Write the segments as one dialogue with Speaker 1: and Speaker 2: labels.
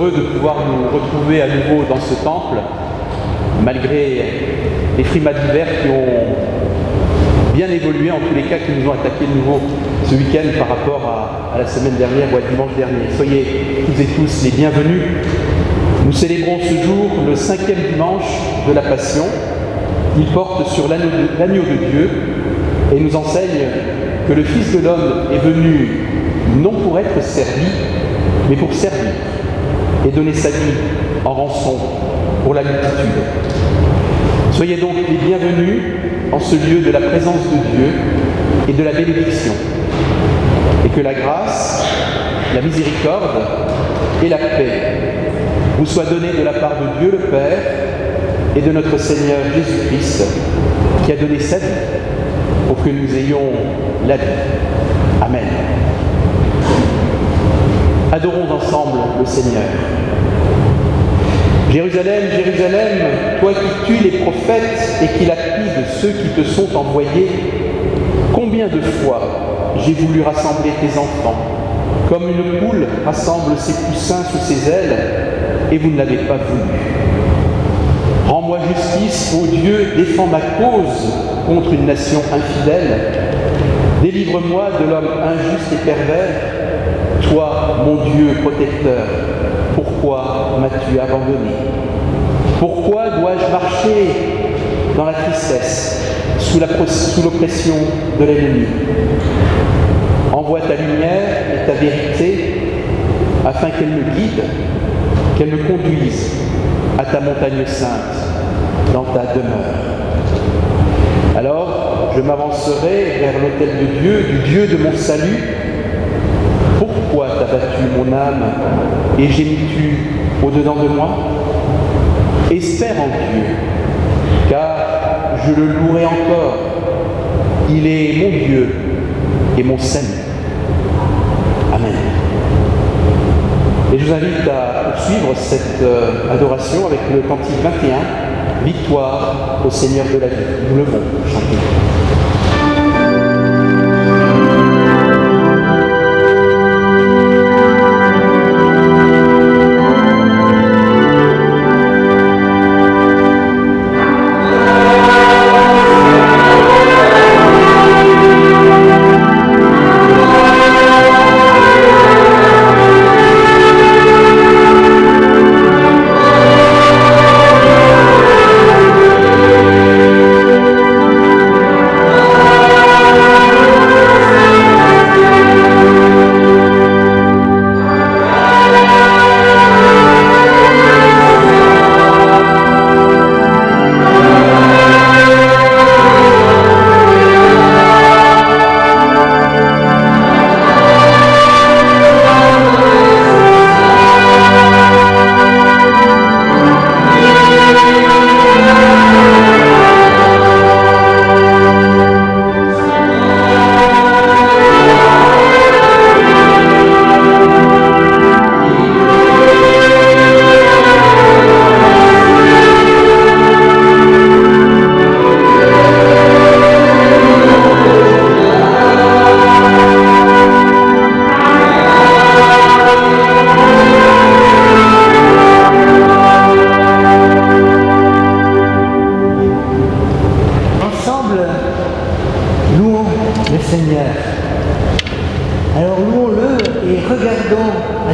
Speaker 1: heureux de pouvoir nous retrouver à nouveau dans ce temple, malgré les frimas d'hiver qui ont bien évolué, en tous les cas qui nous ont attaqué de nouveau ce week-end par rapport à la semaine dernière ou à dimanche dernier. Soyez toutes et tous les bienvenus. Nous célébrons ce jour le 5e dimanche de la Passion. Il porte sur l'agneau de Dieu et nous enseigne que le Fils de l'homme est venu non pour être servi, mais pour servir et donner sa vie en rançon pour la multitude. Soyez donc les bienvenus en ce lieu de la présence de Dieu et de la bénédiction. Et que la grâce, la miséricorde et la paix vous soient données de la part de Dieu le Père et de notre Seigneur Jésus-Christ, qui a donné sa vie pour que nous ayons la vie. Amen. Adorons ensemble le Seigneur. Jérusalem, Jérusalem, toi qui tues les prophètes et qui lapides ceux qui te sont envoyés, combien de fois j'ai voulu rassembler tes enfants, comme une poule rassemble ses poussins sous ses ailes, et vous ne l'avez pas voulu. Rends-moi justice, ô Dieu, défends ma cause contre une nation infidèle. Délivre-moi de l'homme injuste et pervers, toi, mon Dieu protecteur. Pourquoi m'as-tu abandonné? Pourquoi dois-je marcher dans la tristesse, sous l'oppression de l'ennemi? Envoie ta lumière et ta vérité, afin qu'elle me guide, qu'elle me conduise à ta montagne sainte, dans ta demeure. Alors, je m'avancerai vers l'autel de Dieu, du Dieu de mon salut. Pourquoi t'as battu mon âme et gémis-tu au-dedans de moi? Espère en Dieu, car je le louerai encore. Il est mon Dieu et mon salut. Amen. Et je vous invite à poursuivre cette adoration avec le cantique 21, Victoire au Seigneur de la vie. Nous levons, chantons.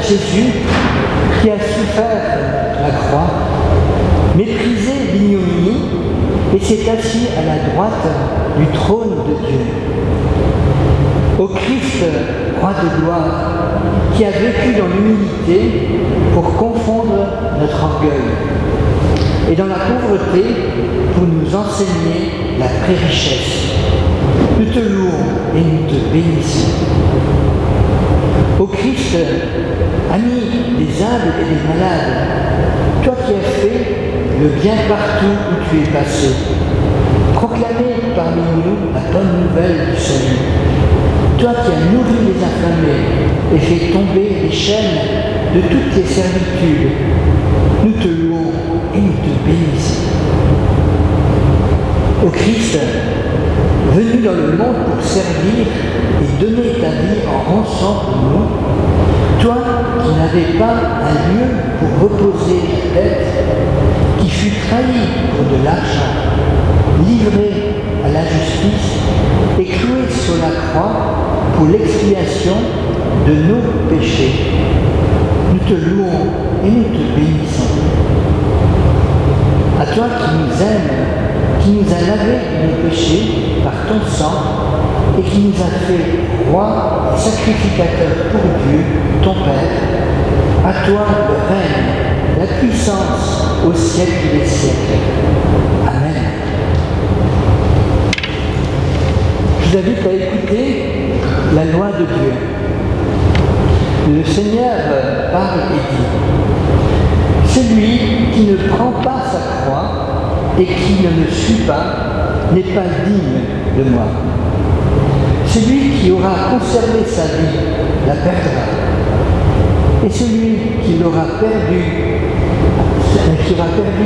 Speaker 2: Jésus qui a souffert la croix, méprisé l'ignominie et s'est assis à la droite du trône de Dieu. Au Christ, roi de gloire, qui a vécu dans l'humilité pour confondre notre orgueil, et dans la pauvreté pour nous enseigner la vraie richesse. Nous te louons et nous te bénissons. Ô Christ, ami des humbles et des malades, toi qui as fait le bien partout où tu es passé, proclamez parmi nous la bonne nouvelle du salut. Toi qui as nourri les affamés et fait tomber les chaînes de toutes les servitudes, nous te louons et nous te bénissons. Ô Christ, venu dans le monde pour servir et donner ta vie en rançon pour nous, toi qui n'avais pas un lieu pour reposer la tête, qui fut trahi pour de l'argent, livré à la justice et cloué sur la croix pour l'expiation de nos péchés. Nous te louons et nous te bénissons. À toi qui nous aimes, qui nous a lavé de nos péchés par ton sang et qui nous a fait roi et sacrificateur pour Dieu, ton Père, à toi le règne, la puissance au siècle des siècles. Amen. Je vous invite à écouter la loi de Dieu. Le Seigneur parle et dit: celui qui ne prend pas sa croix et qui ne me suit pas n'est pas digne de moi. Celui qui aura conservé sa vie la perdra. Et celui qui aura perdu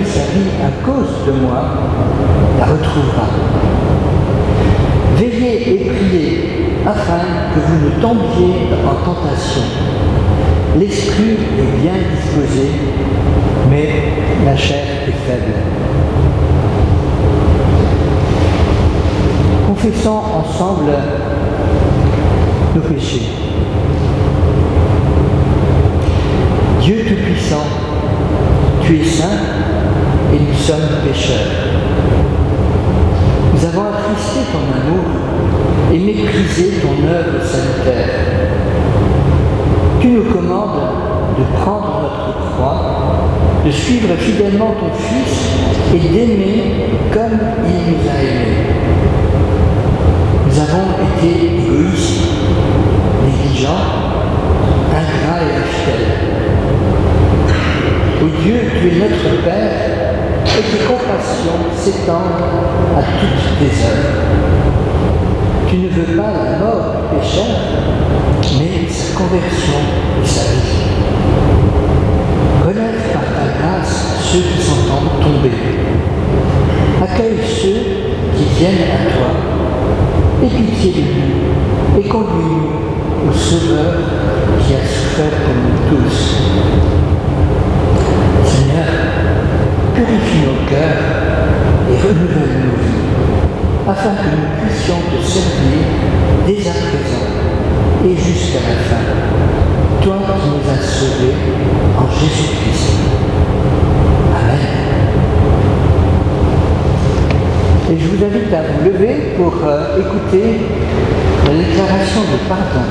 Speaker 2: sa vie à cause de moi la retrouvera. Veillez et priez afin que vous ne tombiez en tentation. L'esprit est bien disposé, mais la chair est faible. Confessons ensemble nos péchés. Dieu Tout-Puissant, tu es saint et nous sommes pécheurs. Nous avons attristé ton amour et méprisé ton œuvre salutaire. Tu nous commandes de prendre notre croix, de suivre fidèlement ton Fils et d'aimer comme il nous a aimés. Nous avons été égoïstes, négligents, ingrats et infidèles. Ô Dieu, tu es notre Père et tes compassions s'étendent à toutes tes œuvres. Tu ne veux pas la mort du pécheur, mais sa conversion et sa vie. Relève par ta grâce ceux qui sont tombés. Accueille ceux qui viennent à toi. Aie pitié de nous et conduis-nous au Sauveur qui a souffert pour nous tous. Seigneur, purifie nos cœurs et renouvelle nos vies, afin que nous puissions te servir dès à présent et jusqu'à la fin, toi qui nous as sauvés en Jésus-Christ. Amen. Et je vous invite à vous lever pour écouter la déclaration de pardon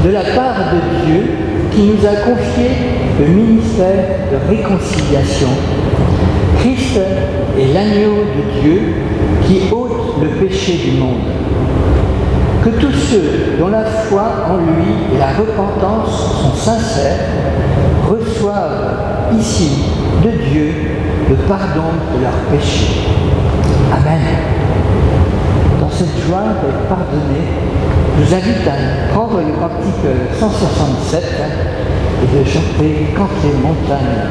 Speaker 2: de la part de Dieu qui nous a confié le ministère de réconciliation. Christ est l'agneau de Dieu qui ôte le péché du monde. Que tous ceux dont la foi en lui et la repentance sont sincères reçoivent ici de Dieu le pardon de leurs péchés. Amen. Dans cette joie d'être pardonné, je vous invite à prendre le cantique 167 et de chanter « Quand les montagnes ».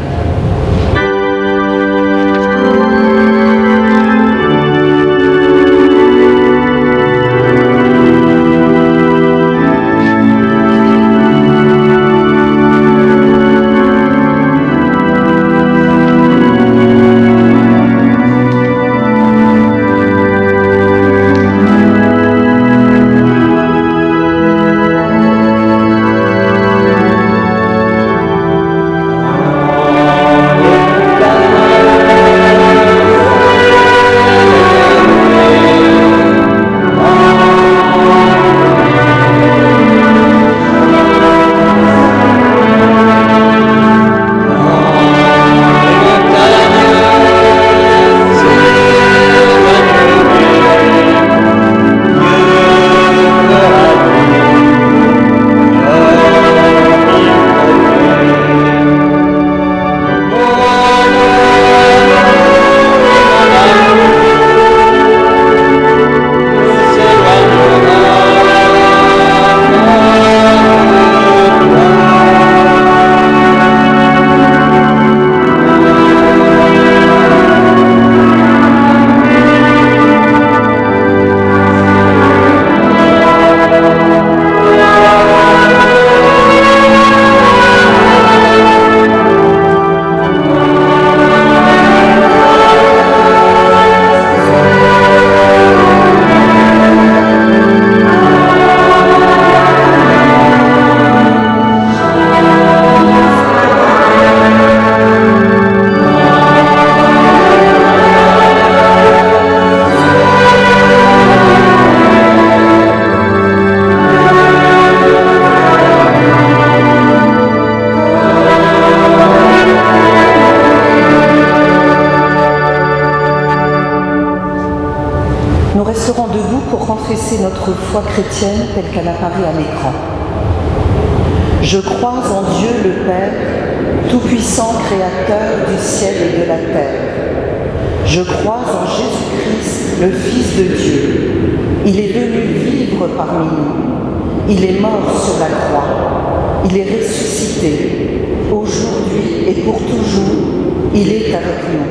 Speaker 3: professer notre foi chrétienne telle qu'elle apparaît à l'écran. Je crois en Dieu le Père, tout-puissant créateur du ciel et de la terre. Je crois en Jésus-Christ, le Fils de Dieu. Il est venu vivre parmi nous. Il est mort sur la croix. Il est ressuscité. Aujourd'hui et pour toujours, il est avec nous.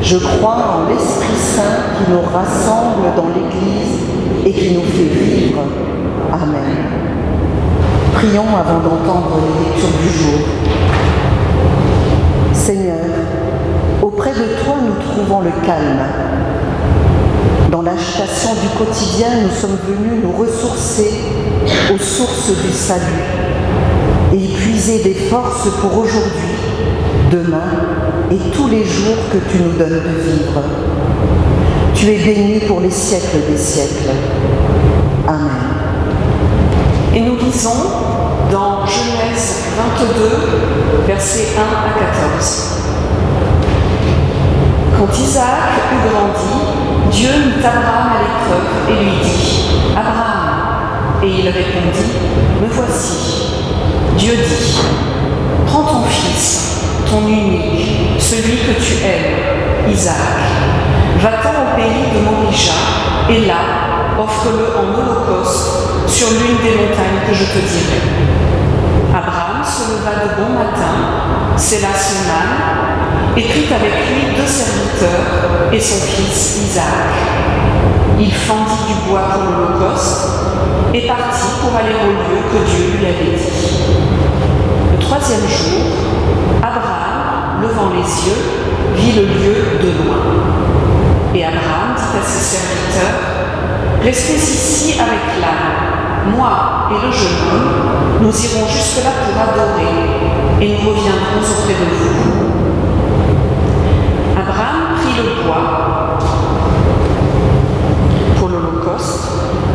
Speaker 3: Je crois en l'Esprit Saint qui nous rassemble dans l'Église et qui nous fait vivre. Amen. Prions avant d'entendre les lectures du jour. Seigneur, auprès de toi nous trouvons le calme. Dans l'agitation du quotidien, nous sommes venus nous ressourcer aux sources du salut et y puiser des forces pour aujourd'hui, demain et tous les jours que tu nous donnes de vivre. Tu es béni pour les siècles des siècles. Amen.
Speaker 4: Et nous lisons dans Genèse 22, versets 1 à 14. Quand Isaac eut grandi, Dieu mit Abraham à l'épreuve et lui dit « Abraham !» Et il répondit « Me voici !» Dieu dit « Prends ton fils, ton unique, celui que tu aimes, Isaac. Va-t'en au pays de Morija, et là, offre-le en holocauste sur l'une des montagnes que je te dirai. » Abraham se leva de bon matin, sella son âne, et prit avec lui 2 serviteurs et son fils Isaac. Il fendit du bois pour l'holocauste et partit pour aller au lieu que Dieu lui avait dit. Le 3e jour, Abraham, levant les yeux, vit le lieu de loin. Et Abraham dit à ses serviteurs, « Restez ici avec l'âne. Moi et le jeune homme, nous irons jusque-là pour adorer, et nous reviendrons auprès de vous. » Abraham prit le bois pour l'holocauste,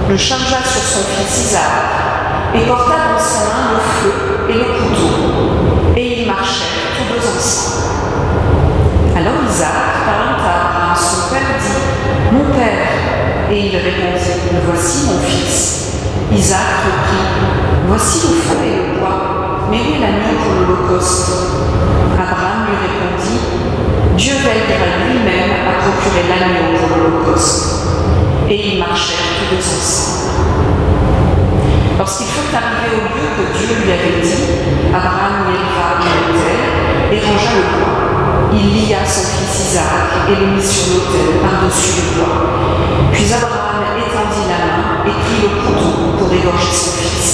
Speaker 4: le chargea sur son fils Isaac, et porta dans sa main le feu et le couteau, et ils marchèrent tous 2 ensemble. Alors Isaac, parlant à Abraham son père, dit « Mon père !» Et il répondit « Me voici mon fils. » Isaac reprit « Voici le feu et le bois, mais où est l'agneau pour l'holocauste ?» Abraham lui répondit « Dieu veillera lui-même à procurer l'agneau pour l'holocauste. » Et ils marchèrent tous 2 ensemble. Lorsqu'il fut arrivé au lieu que Dieu lui avait dit, Abraham y éleva une autel et rangea le bois. Il lia son fils Isaac et le mit sur l'autel par-dessus le bois. Puis Abraham étendit la main et prit le couteau pour égorger son fils.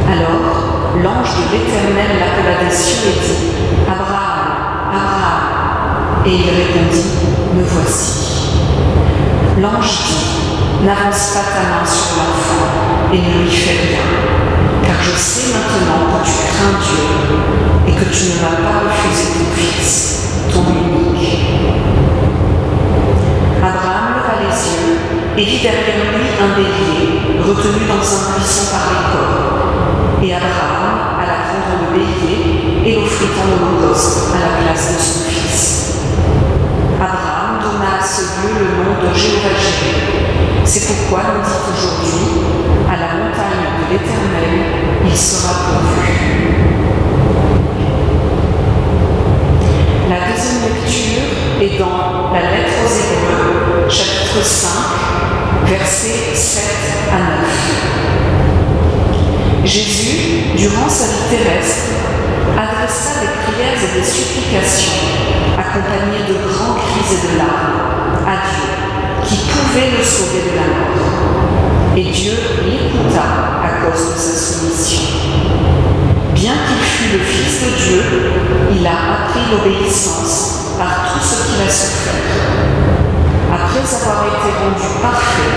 Speaker 4: Alors l'ange de l'Éternel l'appela des cieux et dit « Abraham, Abraham !» Et il répondit « Me voici. » L'ange dit « N'avance pas ta main sur l'enfant et ne lui fais rien, car je sais maintenant que tu crains Dieu et que tu ne vas pas refuser ton fils, ton unique. » Abraham leva les yeux et vit derrière lui un bélier retenu dans un buisson par les cornes. Et Abraham alla prendre le bélier et l'offrit en holocauste à la place de son fils. Abraham donna à ce lieu le nom de Jéhovah-Jireh. C'est pourquoi nous dit aujourd'hui, à la montagne de l'Éternel, il sera pourvu. La 2e lecture est dans la lettre aux Hébreux, chapitre 5, versets 7 à 9. Jésus, durant sa vie terrestre, adressa des prières et des supplications, accompagnées de grands cris et de larmes, à Dieu, qui pouvait le sauver de la mort. Et Dieu l'écouta à cause de sa soumission. Bien qu'il fût le Fils de Dieu, il a appris l'obéissance par tout ce qu'il a souffert. Après avoir été rendu parfait,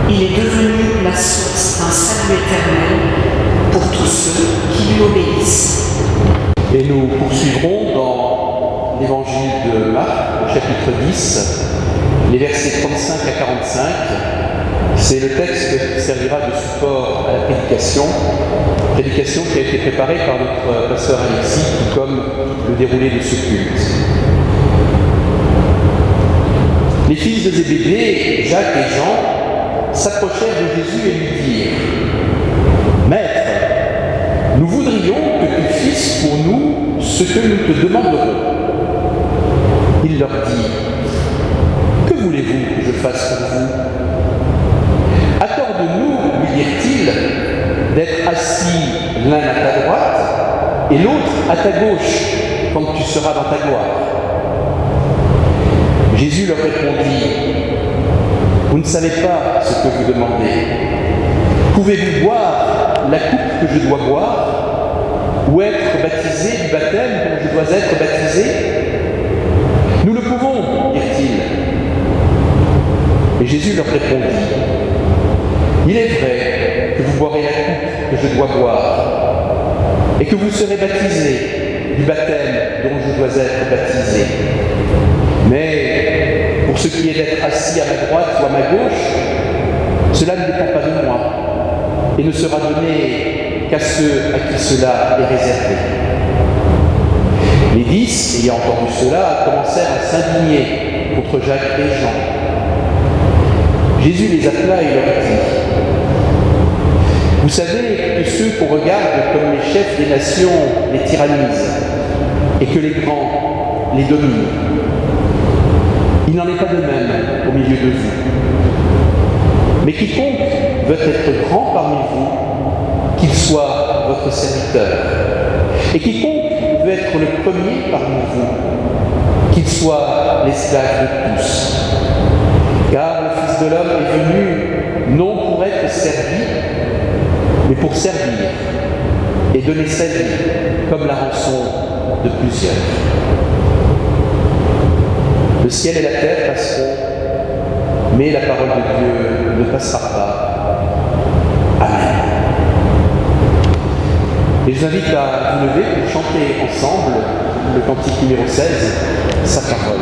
Speaker 4: il est devenu la source d'un salut éternel pour tous ceux qui lui obéissent.
Speaker 1: Et nous poursuivrons dans l'évangile de Marc, au chapitre 10, les versets 35 à 45. C'est le texte qui servira de support à la prédication qui a été préparée par notre pasteur Alexis, tout comme le déroulé de ce culte. Les fils de Zébédée, Jacques et Jean, s'approchèrent de Jésus et lui dirent « Maître, nous voudrions que tu fisses pour nous ce que nous te demanderons. » Il leur dit « Que voulez-vous que je fasse pour vous ? Accorde-nous, lui dirent-ils, d'être assis l'un à ta droite et l'autre à ta gauche quand tu seras dans ta gloire. » Jésus leur répondit « Vous ne savez pas ce que vous demandez. Pouvez-vous boire la coupe que je dois boire ou être baptisé du baptême dont je dois être baptisé ?» Nous le pouvons, dirent-ils. Et Jésus leur répondit « Il est vrai que vous boirez la coupe que je dois boire et que vous serez baptisés du baptême dont je dois être baptisé. Mais pour ce qui est d'être assis à ma droite ou à ma gauche, cela ne dépend pas de moi et ne sera donné qu'à ceux à qui cela est réservé. » Les 10, ayant entendu cela, commencèrent à s'indigner contre Jacques et Jean. Jésus les appela et leur dit « Vous savez que ceux qu'on regarde comme les chefs des nations les tyrannisent et que les grands les dominent. Il n'en est pas de même au milieu de vous. Mais quiconque veut être grand parmi vous, qu'il soit votre serviteur. Et quiconque veut être le premier parmi vous, qu'il soit l'esclave de tous. Car le Fils de l'homme est venu non pour être servi, mais pour servir et donner sa vie comme la rançon de plusieurs. Le ciel et la terre passeront, mais la parole de Dieu ne passera pas. Amen. Et je vous invite à vous lever pour chanter ensemble le cantique numéro 16, sa parole.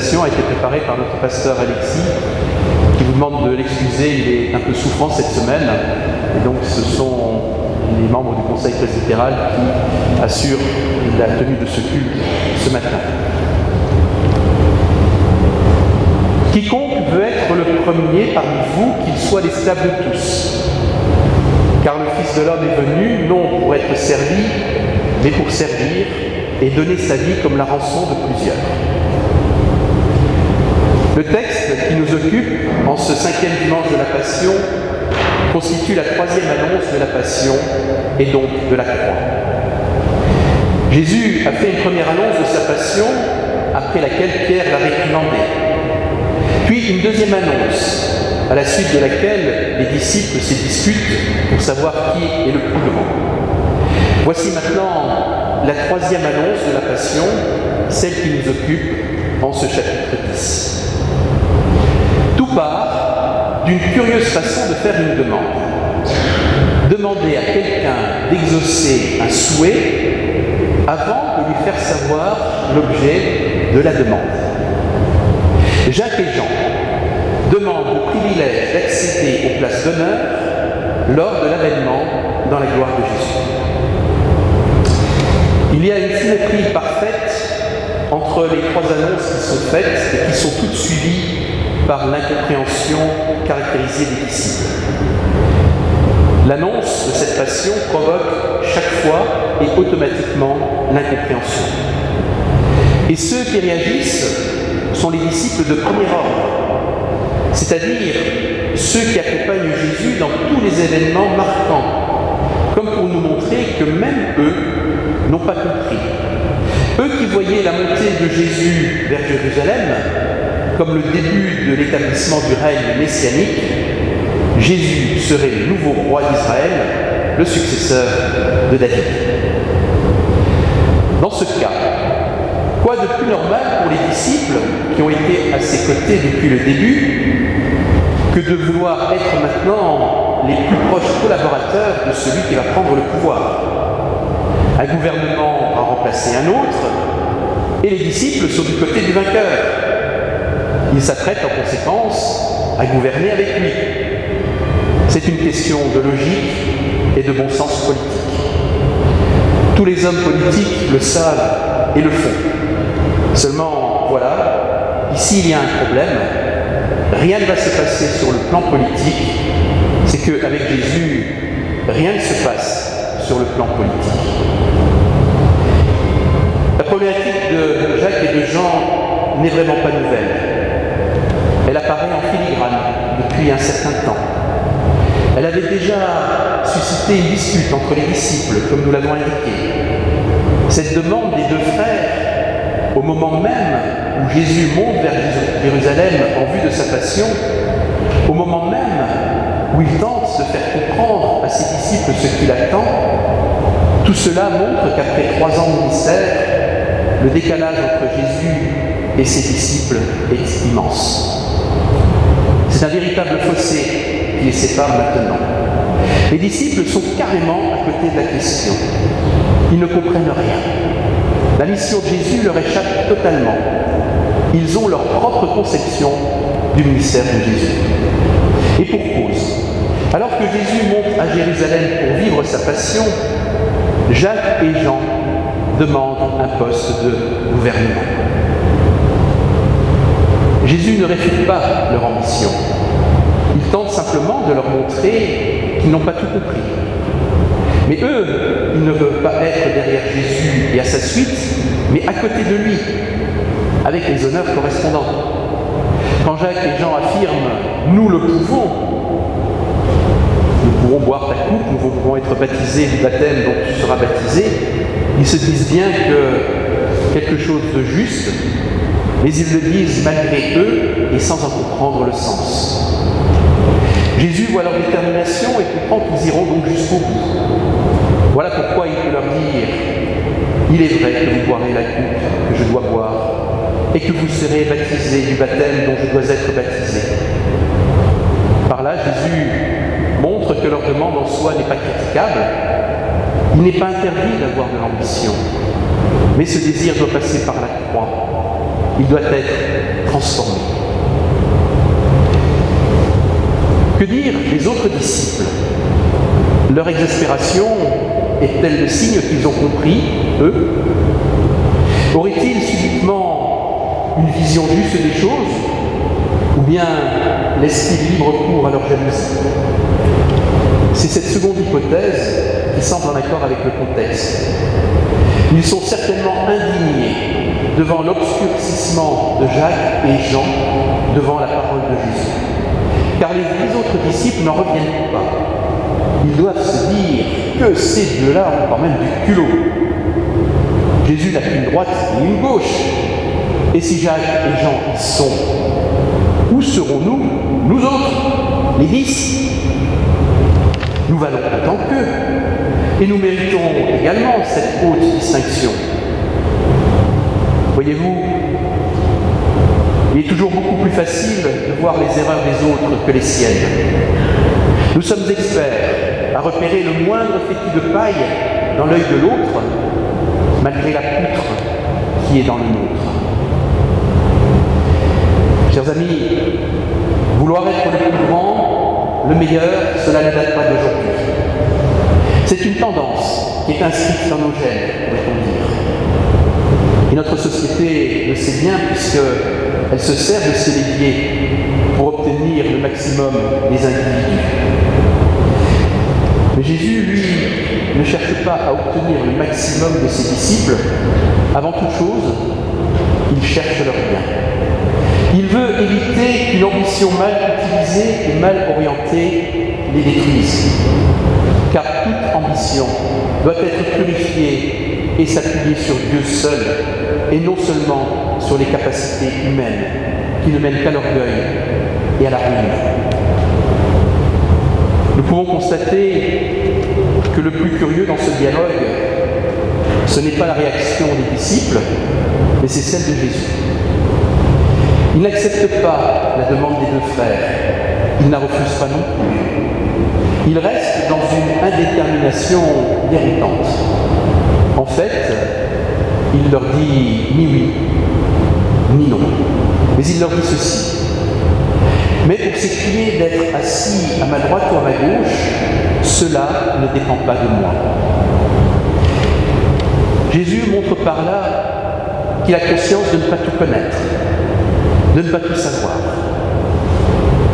Speaker 1: méditation a été préparée par notre pasteur Alexis, qui vous demande de l'excuser, il est un peu souffrant cette semaine. Et donc ce sont les membres du conseil presbytéral qui assurent la tenue de ce culte ce matin. Quiconque veut être le premier parmi vous, qu'il soit l'esclave de tous. Car le Fils de l'homme est venu, non pour être servi, mais pour servir et donner sa vie comme la rançon de plusieurs. Le texte qui nous occupe en ce 5e dimanche de la Passion constitue la 3e annonce de la Passion et donc de la croix. Jésus a fait une première annonce de sa Passion, après laquelle Pierre l'a réprimandé. Puis une deuxième annonce, à la suite de laquelle les disciples se disputent pour savoir qui est le plus grand. Voici maintenant la 3e annonce de la Passion, celle qui nous occupe en ce chapitre 10. Tout part d'une curieuse façon de faire une demande. Demander à quelqu'un d'exaucer un souhait avant de lui faire savoir l'objet de la demande. Jacques et Jean demandent le privilège d'accéder aux places d'honneur lors de l'avènement dans la gloire de Jésus. Il y a une symétrie parfaite entre les 3 annonces qui sont faites et qui sont toutes suivies par l'incompréhension caractérisée des disciples. L'annonce de cette passion provoque chaque fois et automatiquement l'incompréhension. Et ceux qui réagissent sont les disciples de premier ordre, c'est-à-dire ceux qui accompagnent Jésus dans tous les événements marquants, comme pour nous montrer que même eux n'ont pas compris. Eux qui voyaient la montée de Jésus vers Jérusalem comme le début de l'établissement du règne messianique, Jésus serait le nouveau roi d'Israël, le successeur de David. Dans ce cas, quoi de plus normal pour les disciples qui ont été à ses côtés depuis le début que de vouloir être maintenant les plus proches collaborateurs de celui qui va prendre le pouvoir. Un gouvernement a remplacé un autre et les disciples sont du côté du vainqueur. Ils s'apprêtent en conséquence à gouverner avec lui. C'est une question de logique et de bon sens politique. Tous les hommes politiques le savent et le font. Seulement, voilà, ici il y a un problème. Rien ne va se passer sur le plan politique. C'est qu'avec Jésus, rien ne se passe sur le plan politique. La problématique de Jacques et de Jean n'est vraiment pas nouvelle. Elle apparaît en filigrane depuis un certain temps. Elle avait déjà suscité une dispute entre les disciples, comme nous l'avons indiqué. Cette demande des 2 frères, au moment même où Jésus monte vers Jérusalem en vue de sa passion, au moment même où il tente de faire comprendre à ses disciples ce qu'il attend, tout cela montre qu'après 3 ans de ministère, le décalage entre Jésus et ses disciples est immense. C'est un véritable fossé qui les sépare maintenant. Les disciples sont carrément à côté de la question. Ils ne comprennent rien. La mission de Jésus leur échappe totalement. Ils ont leur propre conception du ministère de Jésus. Et pour cause. Alors que Jésus monte à Jérusalem pour vivre sa passion, Jacques et Jean demandent un poste de gouvernement. Jésus ne réfute pas leur ambition. Il tente simplement de leur montrer qu'ils n'ont pas tout compris. Mais eux, ils ne veulent pas être derrière Jésus et à sa suite, mais à côté de lui, avec les honneurs correspondants. Quand Jacques et Jean affirment « nous le pouvons », nous pourrons boire ta coupe, nous pourrons être baptisés du baptême dont tu seras baptisé, ils se disent bien que quelque chose de juste, mais ils le disent malgré eux et sans en comprendre le sens. Jésus voit leur détermination et comprend qu'ils iront donc jusqu'au bout. Voilà pourquoi il peut leur dire « Il est vrai que vous boirez la coupe que je dois boire et que vous serez baptisés du baptême dont je dois être baptisé. » Par là, Jésus montre que leur demande en soi n'est pas critiquable. Il n'est pas interdit d'avoir de l'ambition, mais ce désir doit passer par la croix. Il doit être transformés. Que dire des autres disciples? Leur exaspération est-elle le signe qu'ils ont compris, eux? Auraient-ils subitement une vision juste des choses? Ou bien laissent-ils libre cours à leur jalousie? C'est cette seconde hypothèse qui semble en accord avec le contexte. Ils sont certainement indignés devant l'obscurcissement de Jacques et Jean devant la parole de Jésus. Car les 10 autres disciples n'en reviennent pas. Ils doivent se dire que ces deux-là ont quand même du culot. Jésus n'a qu'une droite et une gauche. Et si Jacques et Jean y sont, où serons-nous, nous autres, les 10? Nous valons autant qu'eux. Et nous méritons également cette haute distinction. Voyez-vous, il est toujours beaucoup plus facile de voir les erreurs des autres que les siennes. Nous sommes experts à repérer le moindre fétu de paille dans l'œil de l'autre, malgré la poutre qui est dans le nôtre. Chers amis, vouloir être le plus grand, le meilleur, cela ne date pas d'aujourd'hui. C'est une tendance qui est inscrite dans nos gènes, pourrait-on dire. Et notre société le sait bien puisqu'elle se sert de ces leviers pour obtenir le maximum des individus. Mais Jésus, lui, ne cherche pas à obtenir le maximum de ses disciples. Avant toute chose, il cherche leur bien. Il veut éviter qu'une ambition mal utilisée et mal orientée les détruise. Car toute ambition doit être purifiée et s'appuyer sur Dieu seul, et non seulement sur les capacités humaines qui ne mènent qu'à l'orgueil et à la ruine. Nous pouvons constater que le plus curieux dans ce dialogue, ce n'est pas la réaction des disciples, mais c'est celle de Jésus. Il n'accepte pas la demande des deux frères, il ne la refuse pas non plus. Il reste dans une indétermination déroutante. En fait, il leur dit ni oui, ni non. Mais il leur dit ceci. Mais pour s'écrier d'être assis à ma droite ou à ma gauche, cela ne dépend pas de moi. Jésus montre par là qu'il a conscience de ne pas tout connaître, de ne pas tout savoir.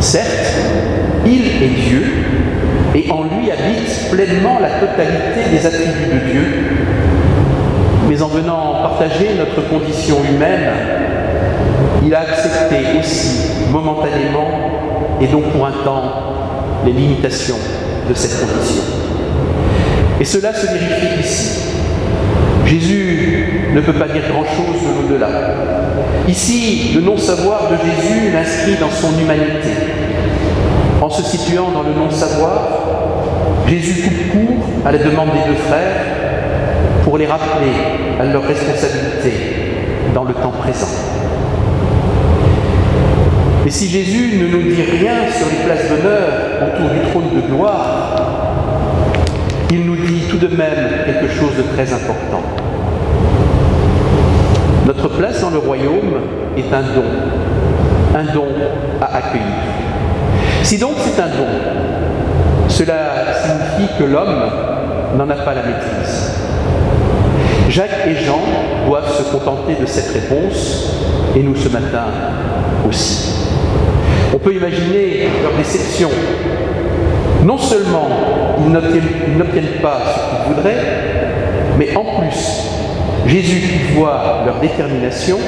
Speaker 1: Certes, il est Dieu, et en lui habite pleinement la totalité des attributs de Dieu, mais en venant partager notre condition humaine, il a accepté aussi, momentanément, et donc pour un temps, les limitations de cette condition. Et cela se vérifie ici. Jésus ne peut pas dire grand-chose de l'au-delà. Ici, le non-savoir de Jésus l'inscrit dans son humanité. En se situant dans le non-savoir, Jésus coupe court à la demande des deux frères pour les rappeler à leur responsabilité dans le temps présent. Et si Jésus ne nous dit rien sur les places d'honneur autour du trône de gloire, il nous dit tout de même quelque chose de très important. Notre place dans le royaume est un don à accueillir. Si donc c'est un don, cela signifie que l'homme n'en a pas la maîtrise. Jacques et Jean doivent se contenter de cette réponse, et nous ce matin aussi. On peut imaginer leur déception. Non seulement ils n'obtiennent pas ce qu'ils voudraient, mais en plus, Jésus, qui voit leur détermination,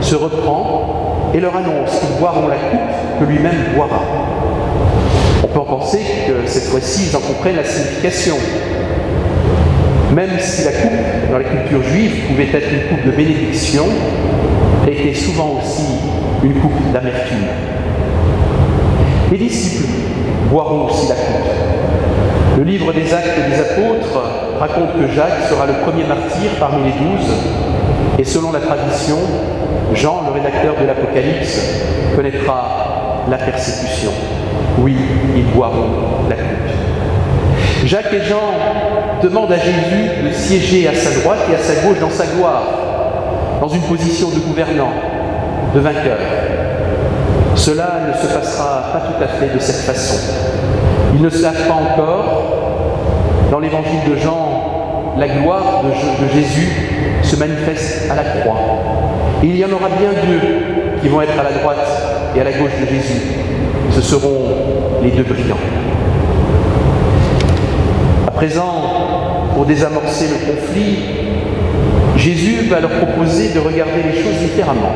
Speaker 1: se reprend et leur annonce qu'ils boiront la coupe que lui-même boira. On peut en penser que cette fois-ci, ils en comprennent la signification. Même si la coupe, dans la culture juive, pouvait être une coupe de bénédiction, elle était souvent aussi une coupe d'amertume. Les disciples boiront aussi la coupe. Le livre des Actes des Apôtres raconte que Jacques sera le premier martyr parmi les 12, et selon la tradition, Jean, le rédacteur de l'Apocalypse, connaîtra la persécution. Oui, ils boiront la coupe. Jacques et Jean demandent à Jésus de siéger à sa droite et à sa gauche dans sa gloire, dans une position de gouvernant, de vainqueurs. Cela ne se passera pas tout à fait de cette façon. Ils ne savent pas encore, dans l'évangile de Jean, la gloire de Jésus se manifeste à la croix. Et il y en aura bien deux qui vont être à la droite et à la gauche de Jésus. Ce seront les deux brillants. À présent, pour désamorcer le conflit, Jésus va leur proposer de regarder les choses différemment.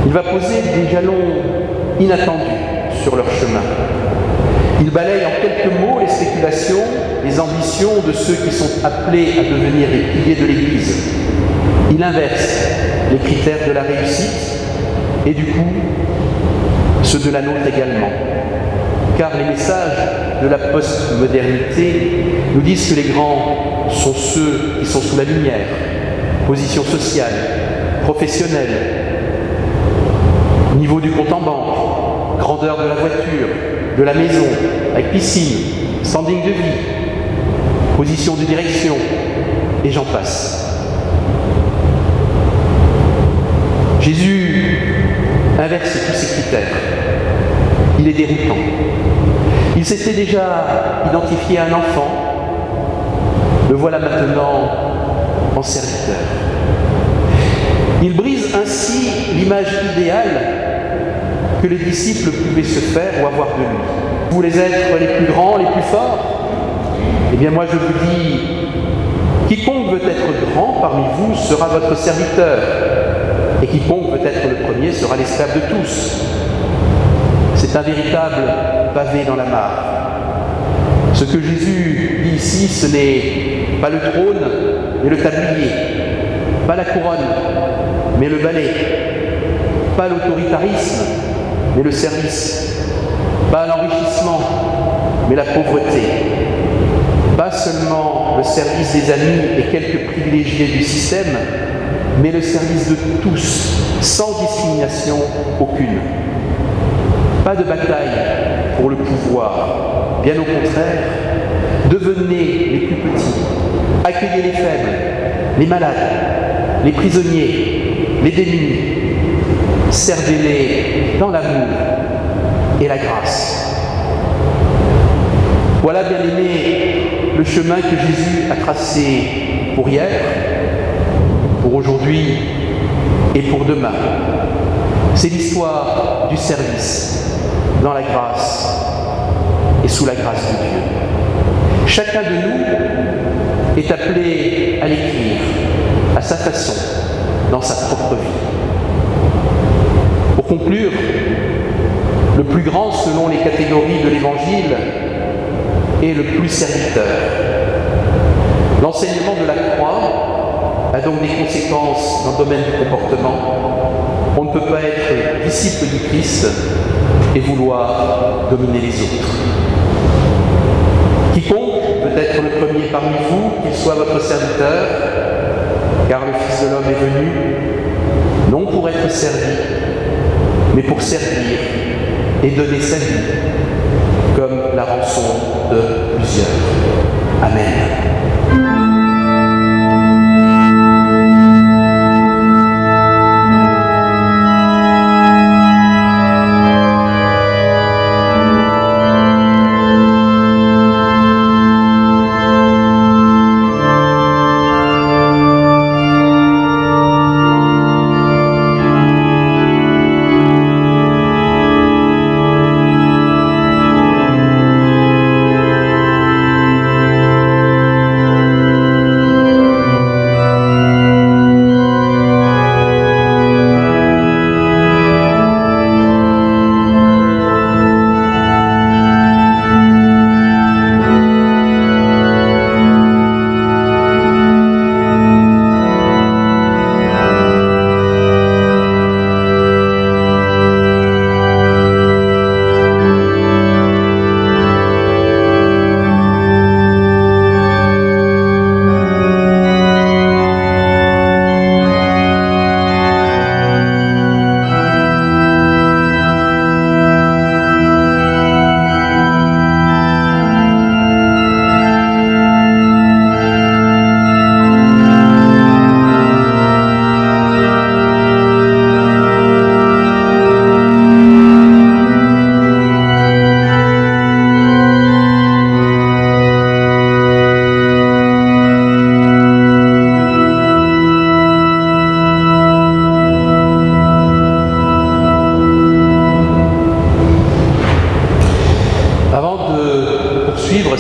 Speaker 1: Il va poser des jalons inattendus sur leur chemin. Il balaye en quelques mots les spéculations, les ambitions de ceux qui sont appelés à devenir les piliers de l'Église. Il inverse les critères de la réussite et du coup, ceux de la nôtre également. Car les messages de la postmodernité nous disent que les grands sont ceux qui sont sous la lumière, position sociale, professionnelle, niveau du compte en banque, grandeur de la voiture, de la maison, avec piscine, standing de vie, position de direction, et j'en passe. Jésus inverse tous ces critères. Il est déroutant. Il s'était déjà identifié à un enfant. Le voilà maintenant en serviteur. Il brise ainsi l'image idéale que les disciples pouvaient se faire ou avoir de lui. Vous voulez être les plus grands, les plus forts? Eh bien moi je vous dis, quiconque veut être grand parmi vous sera votre serviteur, et quiconque veut être le premier sera l'esclave de tous. C'est un véritable pavé dans la mare. Ce que Jésus dit ici, ce n'est pas le trône, mais le tablier, pas la couronne, mais le balai, pas l'autoritarisme, mais le service, pas l'enrichissement, mais la pauvreté, pas seulement le service des amis et quelques privilégiés du système, mais le service de tous, sans discrimination aucune. Pas de bataille pour le pouvoir, bien au contraire, devenez les plus petits, accueillez les faibles, les malades, les prisonniers, les démunis, servez-les dans l'amour et la grâce. Voilà, bien-aimés, le chemin que Jésus a tracé pour hier, pour aujourd'hui et pour demain. C'est l'histoire du service dans la grâce et sous la grâce de Dieu. Chacun de nous est appelé à l'écrire à sa façon, dans sa propre vie. Pour conclure, le plus grand selon les catégories de l'Évangile est le plus serviteur. L'enseignement de la croix a donc des conséquences dans le domaine du comportement. On ne peut pas être disciple du Christ et vouloir dominer les autres. Quiconque peut être le premier parmi vous, qu'il soit votre serviteur, car le Fils de l'homme est venu, non pour être servi, mais pour servir et donner sa vie, comme la rançon de plusieurs. Amen.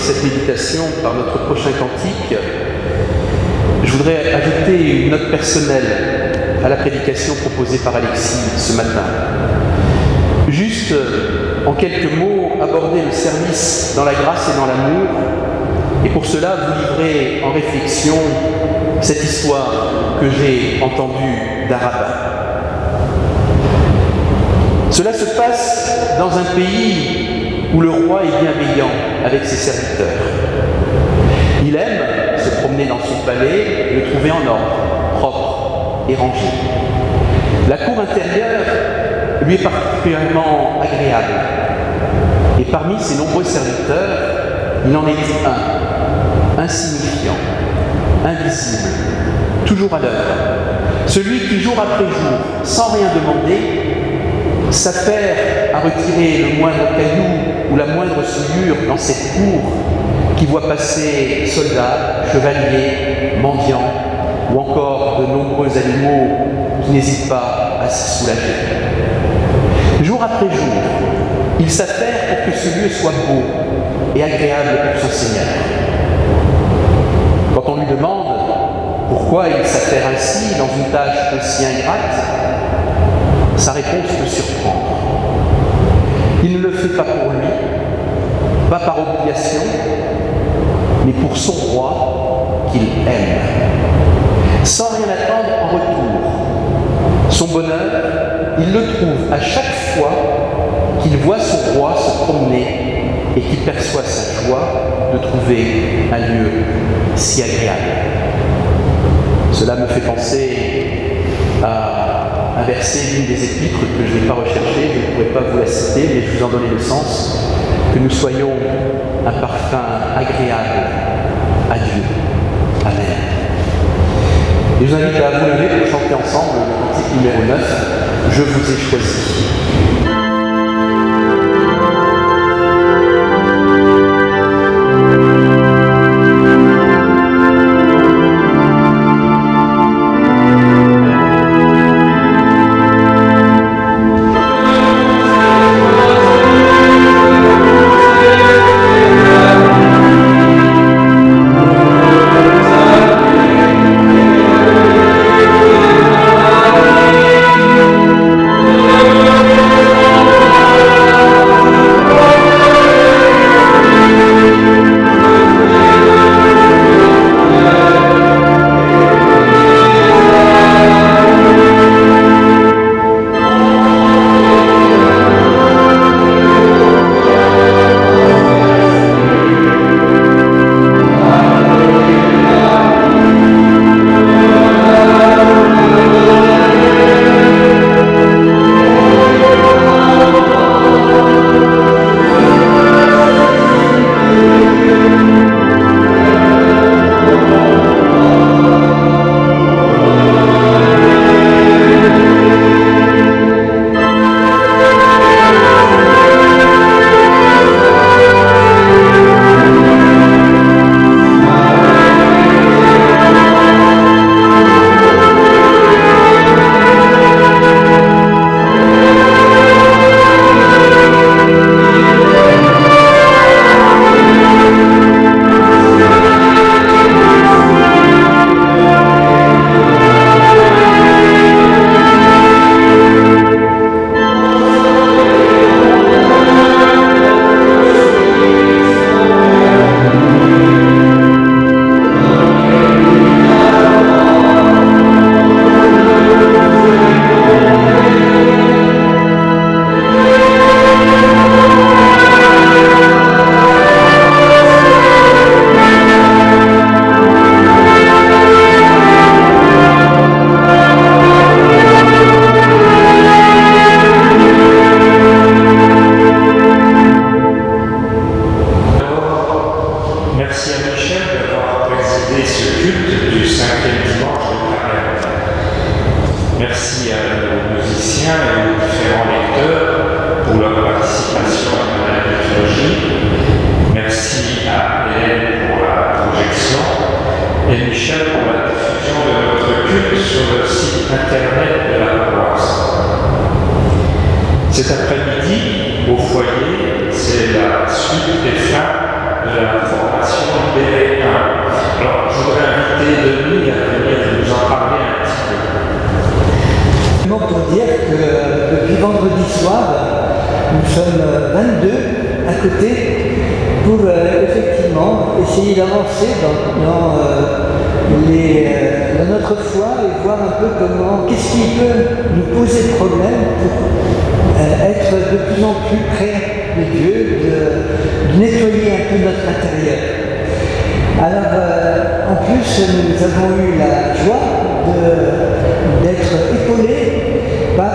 Speaker 1: cette méditation par notre prochain cantique, je voudrais ajouter une note personnelle à la prédication proposée par Alexis ce matin. Juste, en quelques mots, aborder le service dans la grâce et dans l'amour, et pour cela vous livrer en réflexion cette histoire que j'ai entendue d'Araba. Cela se passe dans un pays où le roi est bienveillant avec ses serviteurs. Il aime se promener dans son palais et le trouver en ordre, propre et rangé. La cour intérieure lui est particulièrement agréable. Et parmi ses nombreux serviteurs, il en est un, insignifiant, invisible, toujours à l'heure. Celui qui, jour après jour, sans rien demander, s'affaire à retirer le moindre caillou ou la moindre souillure dans cette cour qui voit passer soldats, chevaliers, mendiants ou encore de nombreux animaux qui n'hésitent pas à s'y soulager. Jour après jour, il s'affaire pour que ce lieu soit beau et agréable pour son Seigneur. Quand on lui demande pourquoi il s'affaire ainsi dans une tâche aussi ingrate, sa réponse peut surprendre. Il ne le fait pas pour lui, pas par obligation, mais pour son roi qu'il aime, sans rien attendre en retour. Son bonheur, il le trouve à chaque fois qu'il voit son roi se promener et qu'il perçoit sa joie de trouver un lieu si agréable. Cela me fait penser à un verset d'une des épîtres que je n'ai pas recherché, je ne pourrais pas vous la citer, mais je vous en donner le sens, que nous soyons un parfum agréable à Dieu. Amen. Et je vous invite à vous lever pour chanter ensemble le cantique numéro 9, « Je vous ai choisi ».
Speaker 5: Cet après-midi, au foyer, c'est la suite et fin de la formation Libéré 1. Alors, je voudrais inviter Denis à venir nous en parler un petit peu.
Speaker 2: Pour dire que depuis vendredi soir, nous sommes 22 à côté pour effectivement essayer d'avancer dans notre foi et voir un peu qu'est-ce qui peut nous poser problème pour être de plus en plus près de Dieu, de nettoyer un peu notre intérieur. Alors, en plus, nous avons eu la joie d'être épaulés par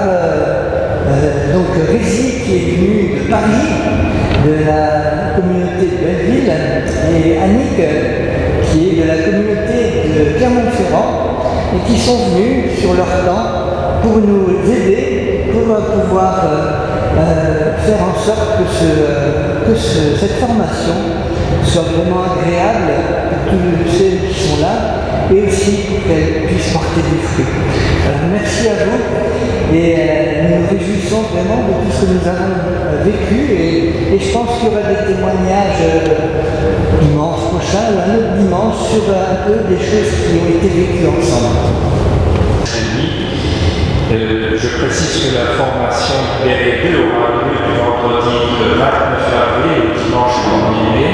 Speaker 2: Rézy qui est venu de Paris, de la communauté de Belleville, et Annick qui est de la communauté de Clermont-Ferrand, et qui sont venus sur leur temps pour nous aider, pour pouvoir faire en sorte que cette formation soit vraiment agréable pour tous ceux qui sont là, et aussi pour qu'elle puisse porter des fruits. Alors merci à vous, et nous nous réjouissons vraiment de tout ce que nous avons vécu, et je pense qu'il y aura des témoignages dimanche prochain ou un autre dimanche sur un peu des choses qui ont été vécues ensemble.
Speaker 5: Je précise que la formation Libéré 2 aura lieu du vendredi le 29 avril au dimanche 1er mai,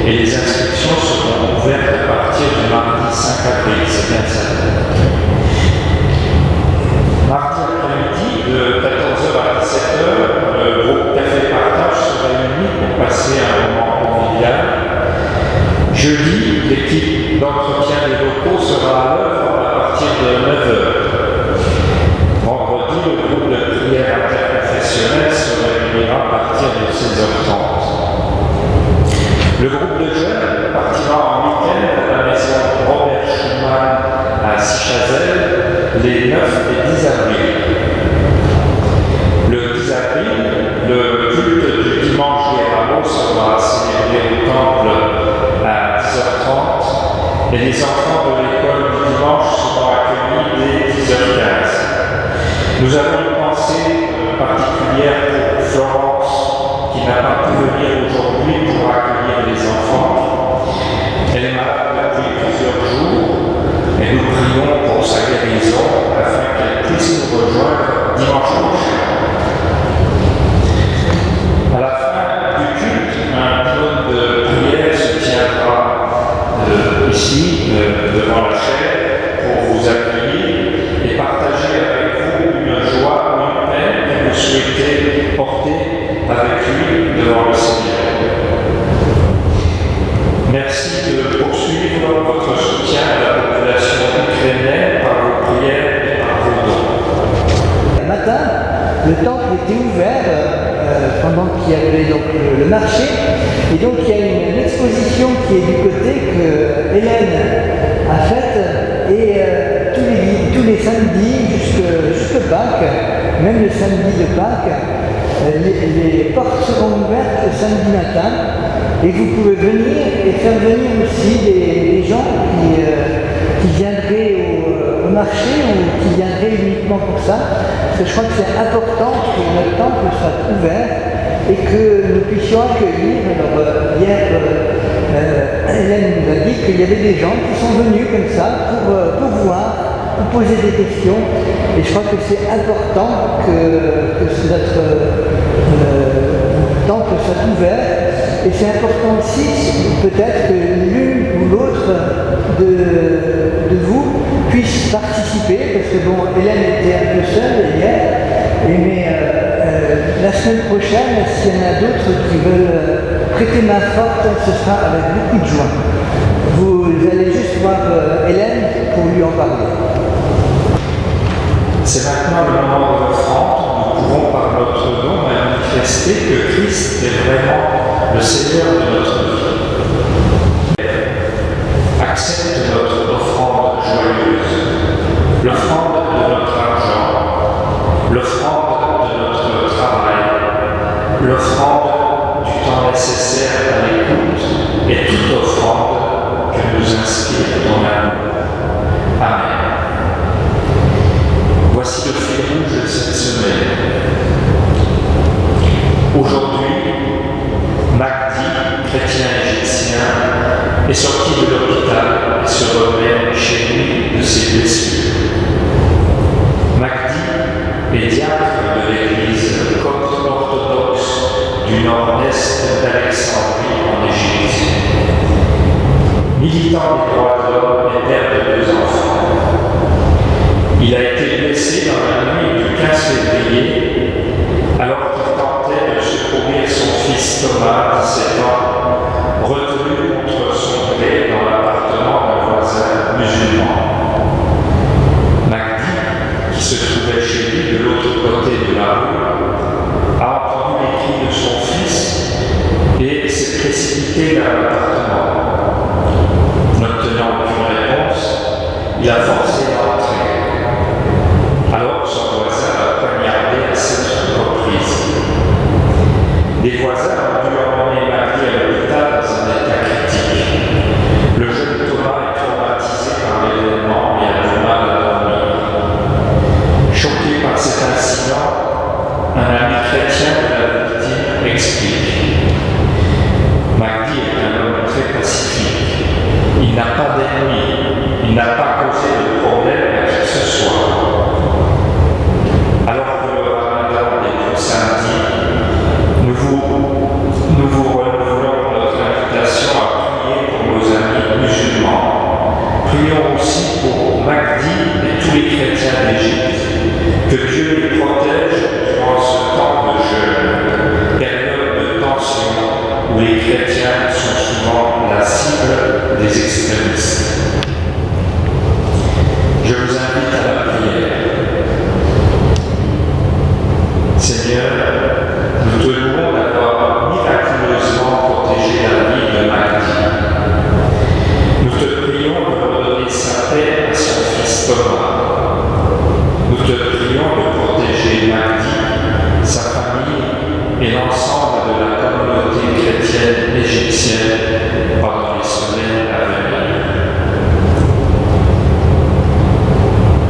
Speaker 5: et les inscriptions seront ouvertes à partir du mardi 5 avril, c'est bien ça. Mardi après-midi, de 14h à 17h, le groupe Café Partage se réunit pour passer un moment convivial. Jeudi, l'équipe d'entretien des locaux sera à l'œuvre à partir de 9h. Vendredi, le groupe de prière interconfessionnelle se réunira à partir de 16h30. Le groupe de jeunes partira en week-end à la maison Robert Schumann à Sichazel les 9 et 10 avril. Le 10 avril, le culte du dimanche des rameaux sera célébré au temple à 10h30, et les enfants de l'école du dimanche seront accueillis dès 10h15. Nous avons une pensée particulière pour Florence, qui n'a pas pu venir aujourd'hui pour accueillir les enfants. Elle est malade depuis plusieurs jours, et nous prions pour sa guérison afin qu'elle puisse nous rejoindre dimanche prochain. À la fin du culte, un pylône de prière se tiendra ici, devant la chaire, pour vous accueillir et partager avec vous une joie ou une peine que vous souhaitez porter avec lui devant le Seigneur. Merci de poursuivre votre soutien à la population ukrainienne par vos prières et par vos dons.
Speaker 2: Le matin, le temple était ouvert pendant qu'il y avait donc le marché, et donc il y a une exposition qui est du côté que Hélène a faite, et tous les samedis jusque Pâques, même le samedi de Pâques, les portes seront ouvertes le samedi matin, et vous pouvez venir et faire venir aussi des gens qui viendraient au marché ou qui viendraient uniquement pour ça, parce que je crois que c'est important que notre temple soit ouvert et que nous puissions accueillir. Alors hier, Hélène nous a dit qu'il y avait des gens qui sont venus comme ça pour voir, pour poser des questions, et je crois que c'est important que notre temple soit ouvert, et c'est important aussi peut-être que l'une ou l'autre de vous puisse participer, parce que bon, Hélène était un peu seule hier, mais la semaine prochaine, s'il y en a d'autres qui veulent prêter main forte, ce sera avec beaucoup de joie. Vous allez juste voir Hélène pour lui en parler.
Speaker 5: C'est maintenant le moment de l'offrande. Nous pouvons par notre don manifester que Christ est vraiment le Seigneur de notre vie. Accepte notre offrande joyeuse, l'offrande de notre argent, l'offrande de notre travail, l'offrande du temps nécessaire à l'écoute, et toute offrande que nous inspire ton amour. Amen. Voici le fil rouge de cette semaine. Aujourd'hui, Magdi, chrétien égyptien, est sorti de l'hôpital et se remet chez lui de ses blessures. Magdi est diacre de l'église copte orthodoxe du nord-est d'Alexandrie en Égypte. Militant des droits de l'homme et père de 2 enfants. Il a été blessé dans la nuit du 15 février alors qu'il tentait de secourir son fils Thomas, 17 ans, retenu contre son gré dans l'appartement d'un voisin musulman. Magdi, qui se trouvait chez lui de l'autre côté de la rue, a entendu les cris de son fils et s'est précipité vers l'appartement. N'obtenant aucune réponse, il a forcé l'entrée. Alors son voisin a poignardé à 7 reprises. Des voisins ont dû emmener Magdi à l'hôpital dans un état critique. Le jeune Thomas est traumatisé par l'événement et a du mal à dormir. Choqué par cet incident, un ami chrétien de la victime explique. Magdi est un homme très pacifique. Il n'a pas d'ennemis. Il n'a pas causé de problème à qui que ce soit. Alors que le ramadan est pour samedi, nous vous renouvelons notre invitation à prier pour nos amis musulmans. Prions aussi pour Magdi et tous les chrétiens d'Égypte, que Dieu les protège durant ce temps de jeûne, période de tension où les chrétiens sont souvent la cible des extrémistes. Je vous invite à la prière. Seigneur, nous te louons d'avoir miraculeusement protégé la vie de Magdi. Nous te prions de redonner sa paix à son fils Thomas. Nous te prions de protéger Magdi, sa famille et l'ensemble de la communauté chrétienne égyptienne pendant les semaines à venir.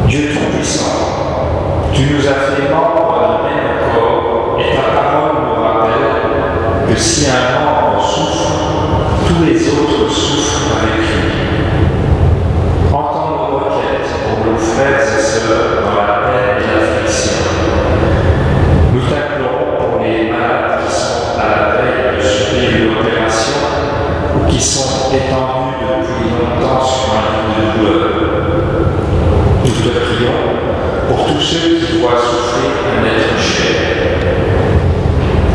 Speaker 5: Dieu Tout-Puissant, tu nous as fait membres d'un même corps et ta parole nous rappelle que si un membre souffre, tous les autres souffrent avec lui. Entends nos requêtes pour nos frères et sœurs dans la peine et l'affliction. Nous t'implorons pour les malades qui sont à la veille de subir une opération ou qui sont étendus depuis longtemps sur un lit de douleur. Nous te prions pour tous ceux qui voient souffrir un être cher.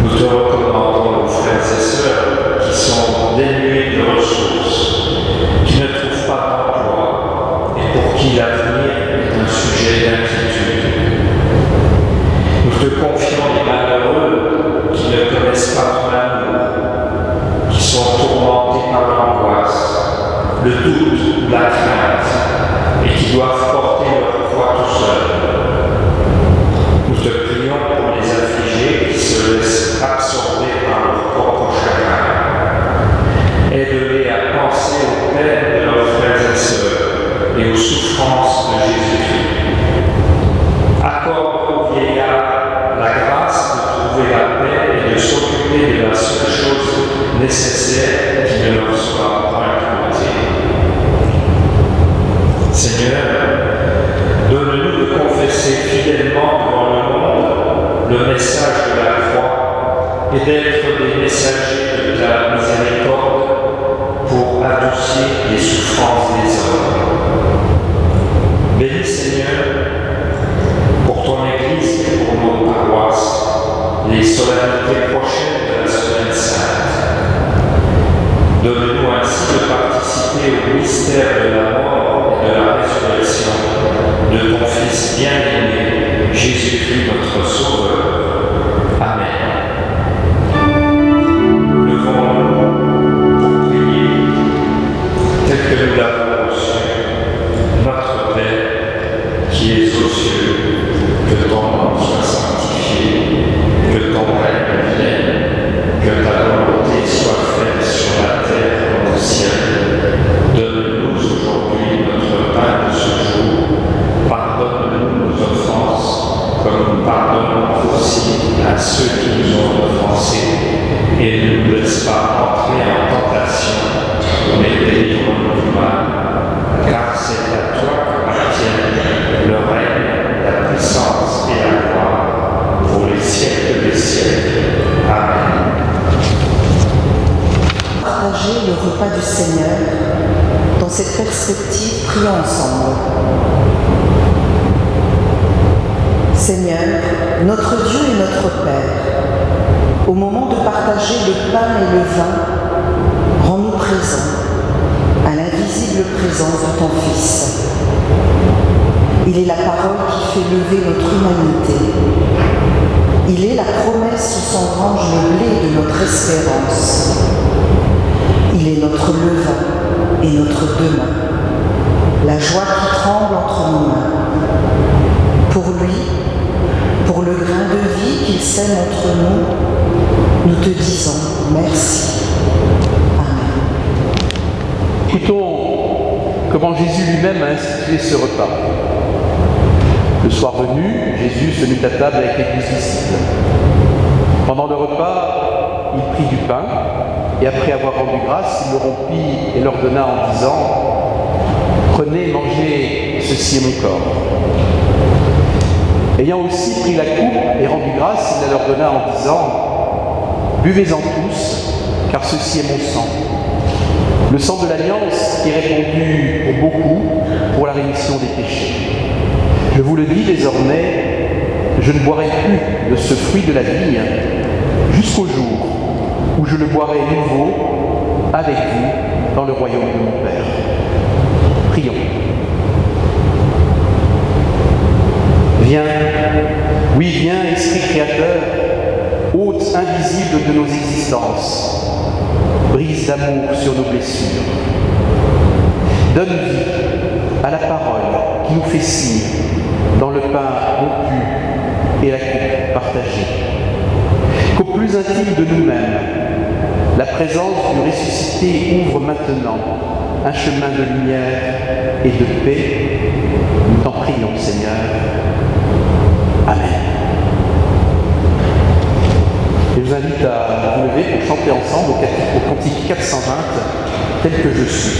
Speaker 5: Nous te recommandons nos frères et sœurs qui sont dénués de ressources, qui ne trouvent pas d'emploi et pour qui l'avenir est un sujet d'inquiétude. Nous te confions les malheureux qui ne connaissent pas ton amour, qui sont tourmentés par l'angoisse, le doute, la crainte, et qui doivent porter leur croix tout seuls. Nous te prions pour les affligés qui se laissent absorber par leur propre chagrin. Aide-les à penser aux peines de leurs frères et sœurs et aux souffrances de Jésus-Christ. Accorde aux vieillards la grâce de trouver la paix et de s'occuper de la seule chose nécessaire qui ne leur soit point coûtée. Seigneur, donne-nous de confesser fidèlement devant le monde le message de la croix et d'être des messagers de ta miséricorde pour adoucir les souffrances des hommes. Bénis, Seigneur, pour ton Église et pour nos paroisses, les solennités prochaines de la Semaine Sainte. Donne-nous ainsi de participer au mystère de la mort et de la résurrection de ton Fils bien-aimé, Jésus-Christ notre Sauveur. Amen. Levons-nous pour prier, tel que nous l'avons reçu. Notre Père, qui es aux cieux, que ton nom soit sanctifié, que ton règne vienne, que ta volonté soit faite sur la terre comme au ciel. Donne-nous aujourd'hui notre pain de ce jour. Pardonne-nous nos offenses, comme nous pardonnons aussi à ceux qui nous ont offensés. Et ne nous laisse pas entrer en tentation, mais délivre-nous du mal, car c'est à toi qu'appartiennent le règne, la puissance et la gloire pour les siècles des siècles. Amen.
Speaker 3: Partager le repas du Seigneur. Dans cette perspective, prions ensemble. Seigneur, notre Dieu et notre Père, au moment de partager le pain et le vin, rends-nous présents à l'invisible présence de ton Fils. Il est la parole qui fait lever notre humanité. Il est la promesse où s'engrange le blé de notre espérance. Il est notre levain et notre demain, la joie qui tremble entre nos mains. Pour lui, pour le grain de vie qu'il sème entre nous, nous te disons merci. Amen.
Speaker 1: Écoutons comment Jésus lui-même a institué ce repas. Le soir venu, Jésus se mit à table avec les 12 disciples. Pendant le repas, il prit du pain, et après avoir rendu grâce, il le rompit et leur donna en disant « Prenez, mangez, ceci est mon corps. » Ayant aussi pris la coupe et rendu grâce, il la leur donna en disant « Buvez-en tous, car ceci est mon sang. Le sang de l'Alliance qui est répandu pour beaucoup pour la rémission des péchés. Je vous le dis désormais, je ne boirai plus de ce fruit de la vigne jusqu'au jour où je le boirai nouveau avec vous dans le royaume de mon Père. » Prions. Viens, oui viens, Esprit Créateur, hôte invisible de nos existences, brise d'amour sur nos blessures. Donne vie à la parole qui nous fait signe dans le pain rompu et la coupe partagée. Qu'au plus intime de nous-mêmes, la présence du ressuscité ouvre maintenant un chemin de lumière et de paix. Nous t'en prions, Seigneur. Amen. Je vous invite à vous lever pour chanter ensemble au cantique 420, tel que je suis.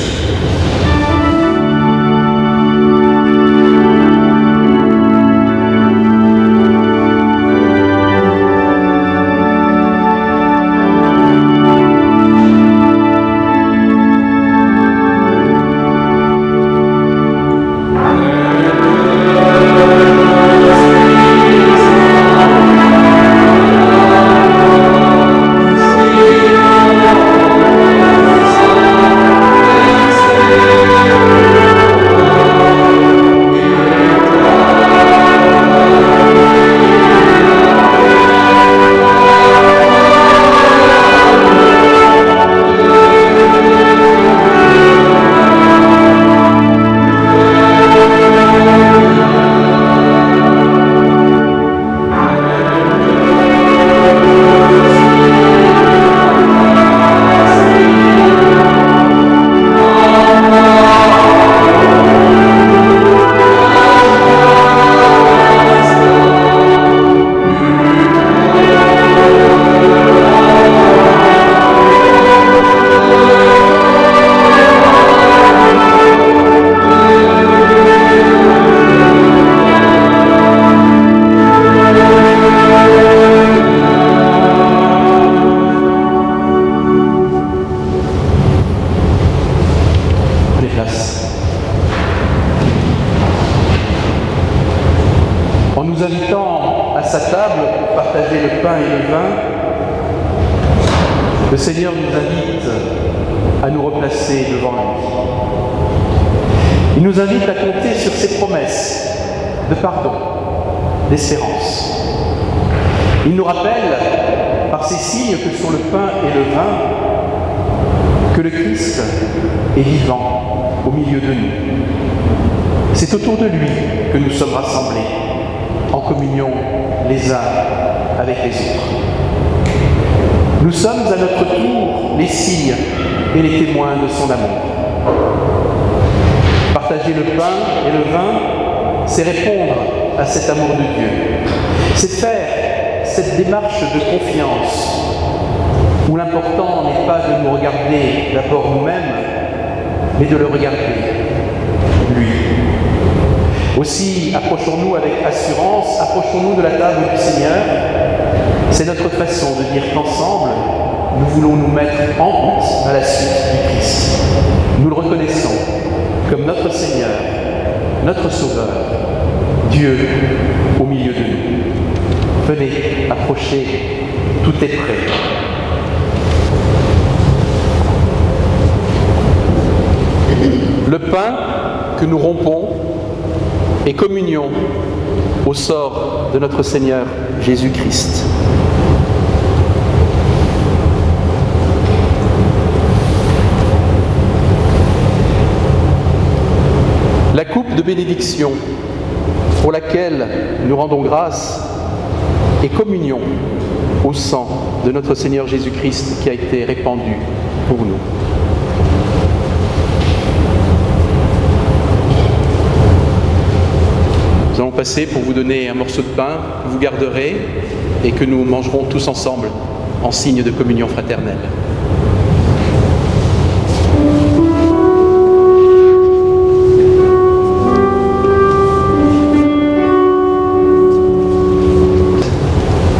Speaker 1: Le Seigneur nous invite à nous replacer devant lui. Il nous invite à compter sur ses promesses de pardon, d'espérance. Il nous rappelle, par ces signes que sont le pain et le vin, que le Christ est vivant au milieu de nous. C'est autour de lui que nous sommes rassemblés, en communion les uns avec les autres. Nous sommes à notre tour les signes et les témoins de son amour. Partager le pain et le vin, c'est répondre à cet amour de Dieu. C'est faire cette démarche de confiance où l'important n'est pas de nous regarder d'abord nous-mêmes, mais de le regarder, lui. Aussi, approchons-nous avec assurance, approchons-nous de la table du Seigneur. C'est notre façon de dire qu'ensemble, nous voulons nous mettre en route à la suite du Christ. Nous le reconnaissons comme notre Seigneur, notre Sauveur, Dieu au milieu de nous. Venez, approchez, tout est prêt. Le pain que nous rompons est communion au sort de notre Seigneur Jésus-Christ. La coupe de bénédiction pour laquelle nous rendons grâce est communion au sang de notre Seigneur Jésus-Christ qui a été répandu pour nous. Nous allons passer pour vous donner un morceau de pain que vous garderez et que nous mangerons tous ensemble en signe de communion fraternelle.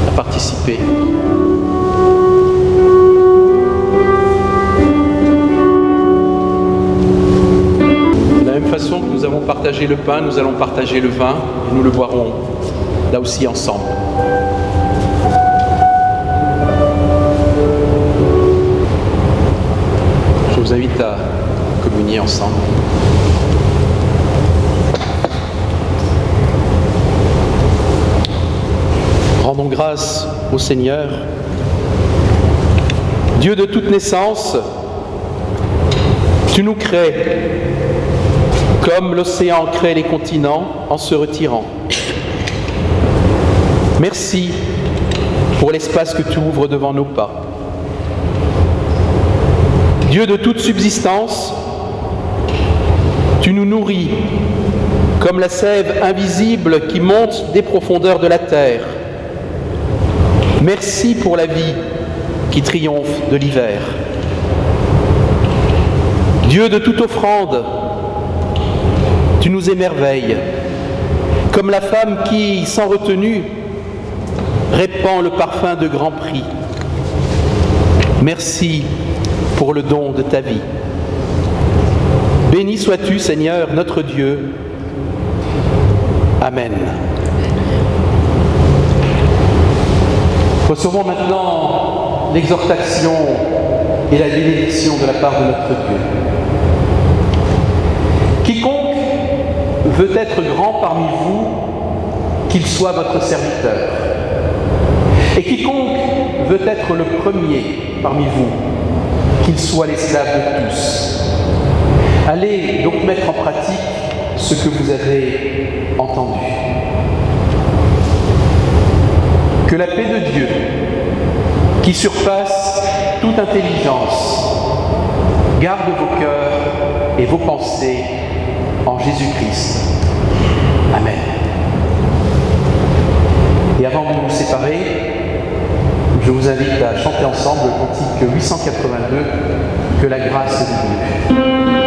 Speaker 1: À participer. Que nous avons partagé le pain, nous allons partager le vin et nous le boirons là aussi ensemble. Je vous invite à communier ensemble. Rendons grâce au Seigneur, Dieu de toute naissance. Tu nous crées comme l'océan crée les continents en se retirant. Merci pour l'espace que tu ouvres devant nos pas. Dieu de toute subsistance, tu nous nourris comme la sève invisible qui monte des profondeurs de la terre. Merci pour la vie qui triomphe de l'hiver. Dieu de toute offrande, tu nous émerveilles, comme la femme qui, sans retenue, répand le parfum de grand prix. Merci pour le don de ta vie. Béni sois-tu, Seigneur, notre Dieu. Amen. Recevons maintenant l'exhortation et la bénédiction de la part de notre Dieu. Quiconque veut être grand parmi vous, qu'il soit votre serviteur. Et quiconque veut être le premier parmi vous, qu'il soit l'esclave de tous. Allez donc mettre en pratique ce que vous avez entendu. Que la paix de Dieu, qui surpasse toute intelligence, garde vos cœurs et vos pensées en Jésus-Christ. Amen. Et avant de nous séparer, je vous invite à chanter ensemble le cantique 882, que la grâce de Dieu.